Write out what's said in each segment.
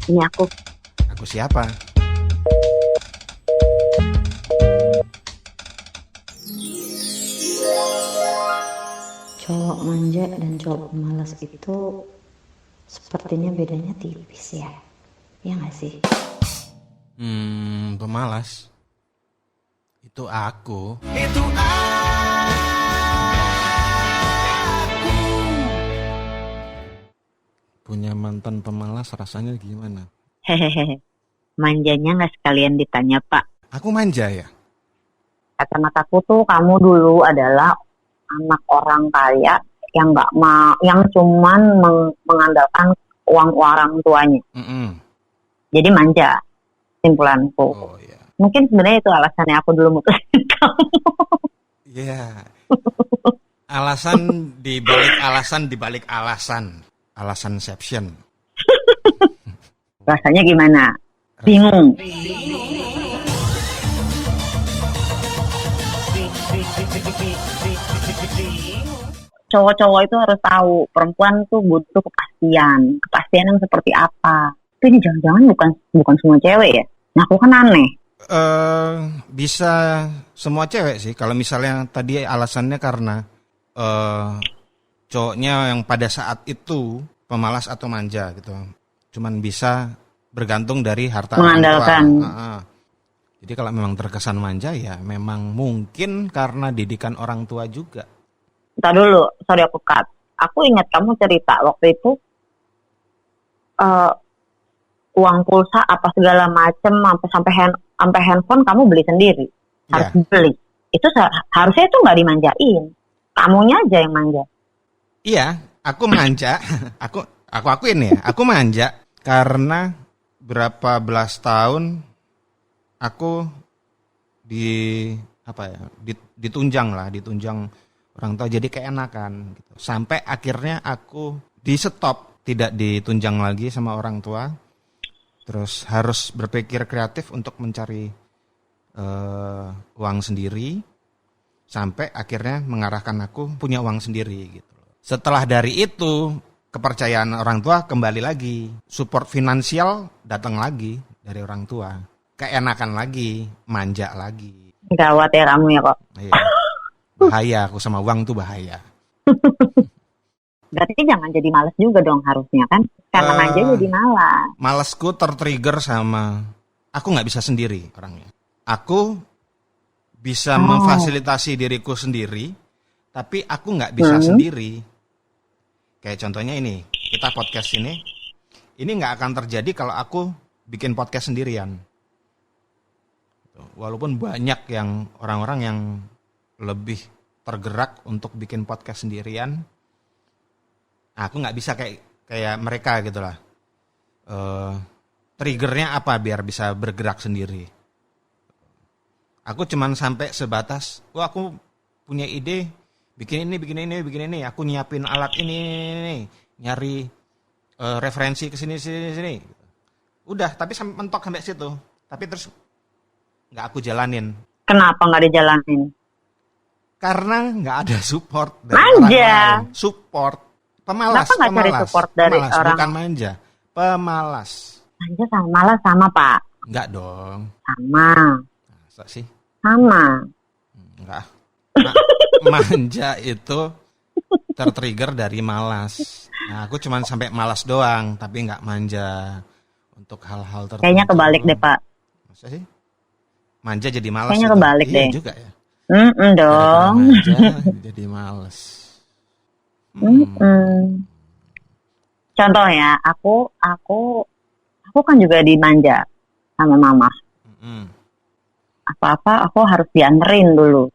Ini aku. Aku siapa? Cowok manja dan cowok pemalas itu sepertinya bedanya tipis ya. Ya nggak sih? Pemalas. Itu aku. Punya mantan pemalas rasanya gimana? Hehehe. Manjanya nggak sekalian ditanya, Pak. Aku manja ya? Kacamataku tuh kamu dulu adalah anak orang kaya yang nggak yang cuman mengandalkan uang orang tuanya. Mm-mm. Jadi manja, simpulanku. Oh ya. Mungkin sebenarnya itu alasannya aku dulu mutusin kamu. Iya. Alasan dibalik alasan dibalik alasan. Alasanception. Rasanya gimana? Bingung. Cowok-cowok itu harus tahu perempuan tuh butuh kepastian yang seperti apa. Tapi ini jangan-jangan bukan semua cewek ya. Nah, aku kan aneh. Bisa semua cewek sih. Kalau misalnya tadi alasannya karena cowoknya yang pada saat itu pemalas atau manja gitu. Cuman bisa bergantung dari harta Mengandalkan. orang tua. Jadi kalau memang terkesan manja ya memang mungkin karena didikan orang tua juga. Entar dulu, sorry aku cut. Aku ingat kamu cerita waktu itu uang pulsa apa segala macem sampai handphone kamu beli sendiri. Harus beli. Itu harusnya itu nggak dimanjain. Kamunya aja yang manja. Iya, aku manja. aku akuin ya, aku manja karena berapa belas tahun aku ditunjang orang tua jadi keenakan gitu. Sampai akhirnya aku di stop, tidak ditunjang lagi sama orang tua. Terus harus berpikir kreatif untuk mencari uang sendiri. Sampai akhirnya mengarahkan aku punya uang sendiri gitu. Setelah dari itu kepercayaan orang tua kembali lagi, support finansial datang lagi dari orang tua, keenakan lagi, manja lagi. Gawat ya kamu ya kok. Iya. Bahaya, aku sama uang tuh bahaya. Berarti jangan jadi malas juga dong harusnya kan? Karena manja jadi malas. Malasku tertrigger sama aku nggak bisa sendiri orangnya. Aku bisa memfasilitasi diriku sendiri, tapi aku nggak bisa sendiri. Kayak contohnya ini, kita podcast ini nggak akan terjadi kalau aku bikin podcast sendirian. Walaupun banyak yang orang-orang yang lebih tergerak untuk bikin podcast sendirian, aku nggak bisa kayak mereka gitulah. Triggernya apa biar bisa bergerak sendiri? Aku cuman sampai sebatas, aku punya ide. Bikin ini, aku nyiapin alat ini, nyari referensi ke sini. Udah, tapi mentok sampai situ. Tapi terus nggak aku jalanin. Kenapa nggak dijalanin? Karena nggak ada support dari manja. Orang lain. Support, pemalas. Kenapa nggak cari support dari pemalas, orang? Bukan manja, pemalas. Manja sama malas sama Pak. Nggak dong. Sama. Masa sih? Sama. Enggak. Manja itu tertrigger dari malas. Nah, aku cuma sampai malas doang, tapi nggak manja untuk hal-hal tertentu. Kayaknya kebalik deh Pak. Masa sih? Manja jadi malas. Kayaknya gitu. kebalik Iya deh. Juga ya. Dong. Manja jadi malas. Contoh ya, aku kan juga dimanja sama mama. Apa-apa aku harus dianterin dulu.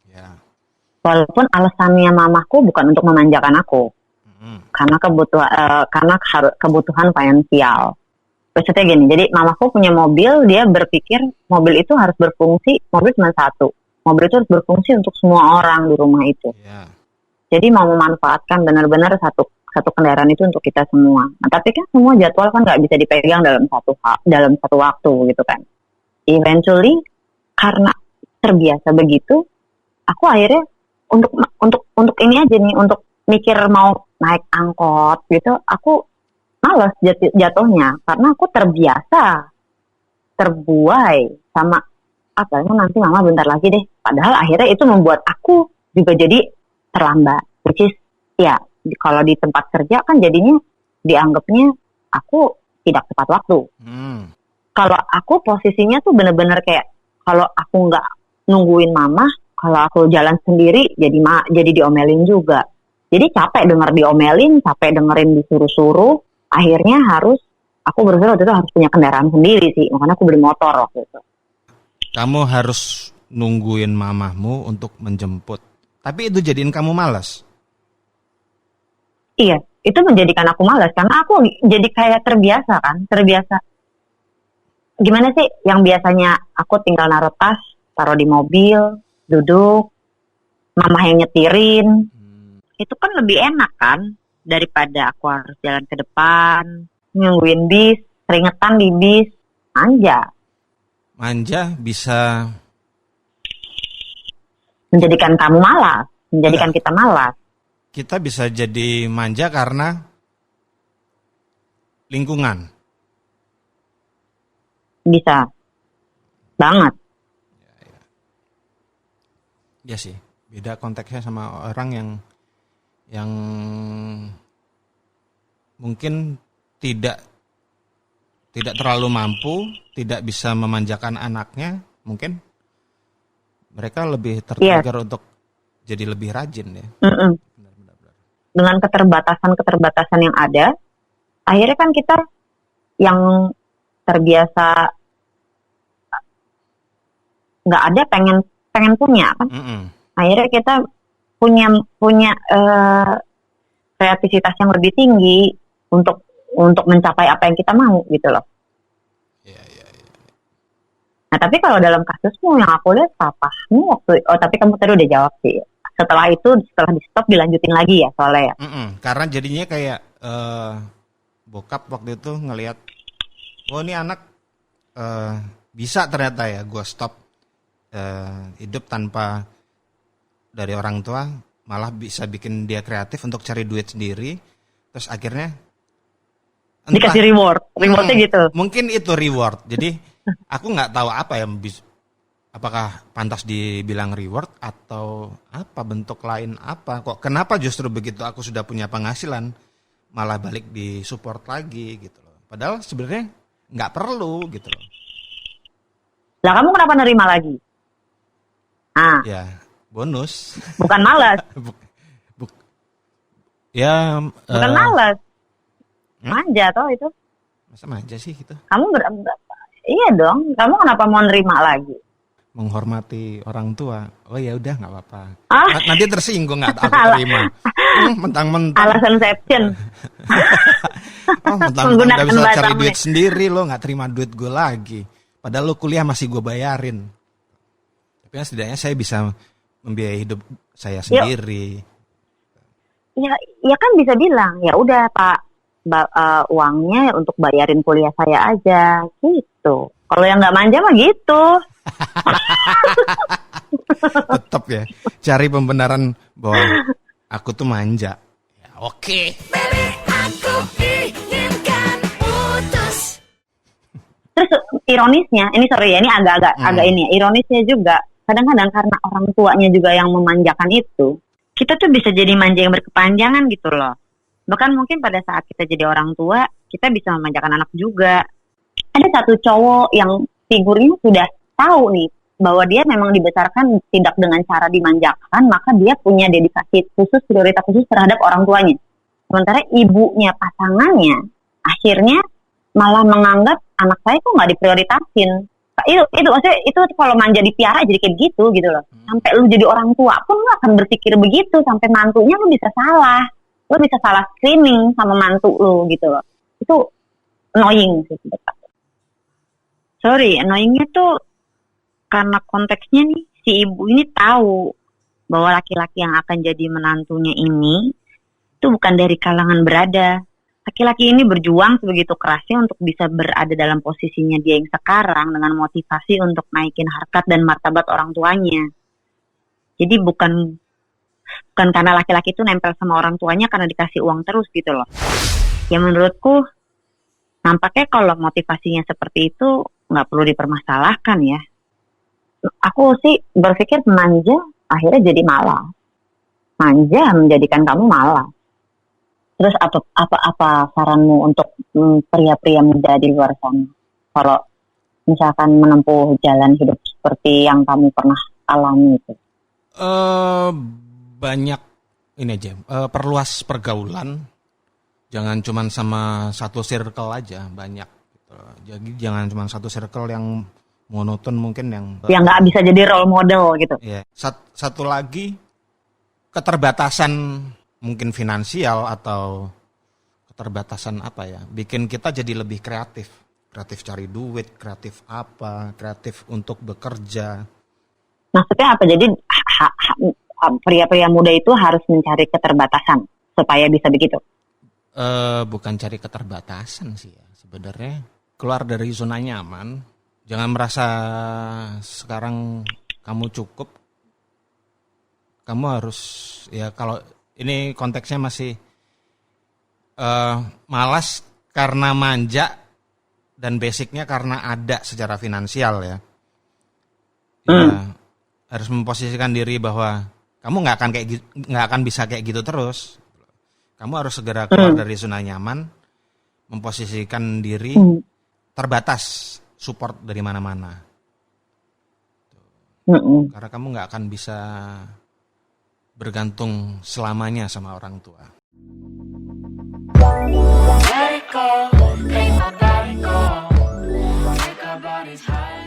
Ya. Walaupun alasannya mamaku bukan untuk memanjakan aku, karena kebutuhan finansial. Maksudnya gini, jadi mamaku punya mobil, dia berpikir mobil itu harus berfungsi, mobil cuma satu. Mobil itu harus berfungsi untuk semua orang di rumah itu. Ya. Jadi mau memanfaatkan benar-benar satu kendaraan itu untuk kita semua. Nah, tapi kan semua jadwal kan nggak bisa dipegang dalam satu waktu gitu kan. Eventually karena terbiasa begitu, aku akhirnya untuk ini aja nih, untuk mikir mau naik angkot gitu, aku males jatuhnya karena aku terbiasa terbuai sama apa ya, nanti mama bentar lagi deh. Padahal akhirnya itu membuat aku juga jadi terlambat. Which is ya kalau di tempat kerja kan jadinya dianggapnya aku tidak tepat waktu. Kalau aku posisinya tuh bener-bener kayak kalau aku nggak nungguin mama, kalau aku jalan sendiri jadi diomelin juga. Jadi capek denger diomelin, capek dengerin disuruh-suruh. Akhirnya aku berusaha waktu itu harus punya kendaraan sendiri sih, makanya aku beli motor waktu itu. Kamu harus nungguin mamahmu untuk menjemput. Tapi itu jadiin kamu malas. Iya, itu menjadikan aku malas karena aku jadi kayak terbiasa. Gimana sih yang biasanya aku tinggal naruh tas, taruh di mobil, duduk, mama yang nyetirin. Itu kan lebih enak kan daripada aku harus jalan ke depan, nungguin bis, keringetan di bis. Manja bisa menjadikan kamu malas, menjadikan kita malas. Kita bisa jadi manja karena lingkungan. Bisa banget. Ya sih, beda konteksnya sama orang yang mungkin tidak terlalu mampu, tidak bisa memanjakan anaknya, mungkin mereka lebih tertrigger untuk jadi lebih rajin ya. Benar. Dengan keterbatasan yang ada, akhirnya kan kita yang terbiasa nggak ada pengen punya kan. Akhirnya kita punya kreativitas yang lebih tinggi untuk mencapai apa yang kita mau gitu loh. Iya. Nah tapi kalau dalam kasusmu yang aku lihat papahmu tapi kamu tadi udah jawab sih. Setelah di stop dilanjutin lagi ya soalnya ya. Karena jadinya kayak bokap waktu itu ngelihat, oh ini anak bisa ternyata ya gue stop hidup tanpa dari orang tua, malah bisa bikin dia kreatif untuk cari duit sendiri. Terus akhirnya dikasih rewardnya gitu. Mungkin itu reward. Jadi aku nggak tahu apa yang apakah pantas dibilang reward atau apa bentuk lain apa. Kok kenapa justru begitu aku sudah punya penghasilan malah balik di support lagi gitu loh. Padahal sebenarnya nggak perlu gitu loh. Lah kamu kenapa nerima lagi? Ya bonus. Bukan malas. Bukan malas. Manja toh itu. Masa manja sih gitu? Kamu iya dong. Kamu kenapa mau nerima lagi? Menghormati orang tua. Oh ya udah nggak apa-apa. Nanti tersinggung nggak aku terima. Mentang-mentang. Alasanception. Mentang-mentang nggak bisa cari duit sendiri lo nggak terima duit gue lagi. Padahal lo kuliah masih gue bayarin. Tapi kan setidaknya saya bisa membiayai hidup saya sendiri. Ya kan bisa bilang ya udah Pak. Uangnya untuk bayarin kuliah saya aja gitu. Kalau yang nggak manja mah gitu. Tetap ya cari pembenaran bahwa aku tuh manja. Ya, oke. Baby, aku inginkan putus. Terus ironisnya, ini agak ini ya. Ironisnya juga kadang-kadang karena orang tuanya juga yang memanjakan itu, kita tuh bisa jadi manja yang berkepanjangan gitu loh. Bahkan mungkin pada saat kita jadi orang tua, kita bisa memanjakan anak juga. Ada satu cowok yang figurnya sudah tahu nih, bahwa dia memang dibesarkan tidak dengan cara dimanjakan, maka dia punya dedikasi khusus, prioritas khusus terhadap orang tuanya. Sementara ibunya pasangannya, akhirnya malah menganggap anak saya kok nggak diprioritasin. Itu maksudnya itu kalau manja dipiara jadi kayak gitu loh. Sampai lu jadi orang tua pun lu akan berpikir begitu, sampai mantunya lu bisa salah. Lo bisa salah screening sama mantu lo gitu loh. Itu annoying sih. Annoyingnya tuh karena konteksnya nih si ibu ini tahu bahwa laki-laki yang akan jadi menantunya ini itu bukan dari kalangan berada. Laki-laki ini berjuang sebegitu kerasnya untuk bisa berada dalam posisinya dia yang sekarang dengan motivasi untuk naikin harkat dan martabat orang tuanya. Jadi bukan karena laki-laki itu nempel sama orang tuanya karena dikasih uang terus gitu loh. Ya menurutku nampaknya kalau motivasinya seperti itu nggak perlu dipermasalahkan ya. Aku sih berpikir manja akhirnya jadi malas. Manja menjadikan kamu malas. Terus apa saranmu untuk pria-pria muda di luar sana? Kalau misalkan menempuh jalan hidup seperti yang kamu pernah alami itu. Banyak ini aja, perluas pergaulan. Jangan cuma sama satu circle aja, banyak. Gitu. Jadi jangan cuma satu circle yang monoton mungkin yang nggak bisa jadi role model gitu. Ya. Satu lagi keterbatasan mungkin finansial atau keterbatasan apa ya, bikin kita jadi lebih kreatif cari duit, kreatif untuk bekerja. Maksudnya apa? Jadi pria-pria muda itu harus mencari keterbatasan supaya bisa begitu. Bukan cari keterbatasan sih ya, sebenarnya keluar dari zona nyaman. Jangan merasa sekarang kamu cukup. Kamu harus, ya kalau ini konteksnya masih malas karena manja dan basicnya karena ada secara finansial ya. Ya harus memposisikan diri bahwa kamu nggak akan bisa kayak gitu terus. Kamu harus segera keluar dari zona nyaman, memposisikan diri, terbatas support dari mana-mana. Karena kamu nggak akan bisa bergantung selamanya sama orang tua. Let it go, make my body go. Make our bodies high.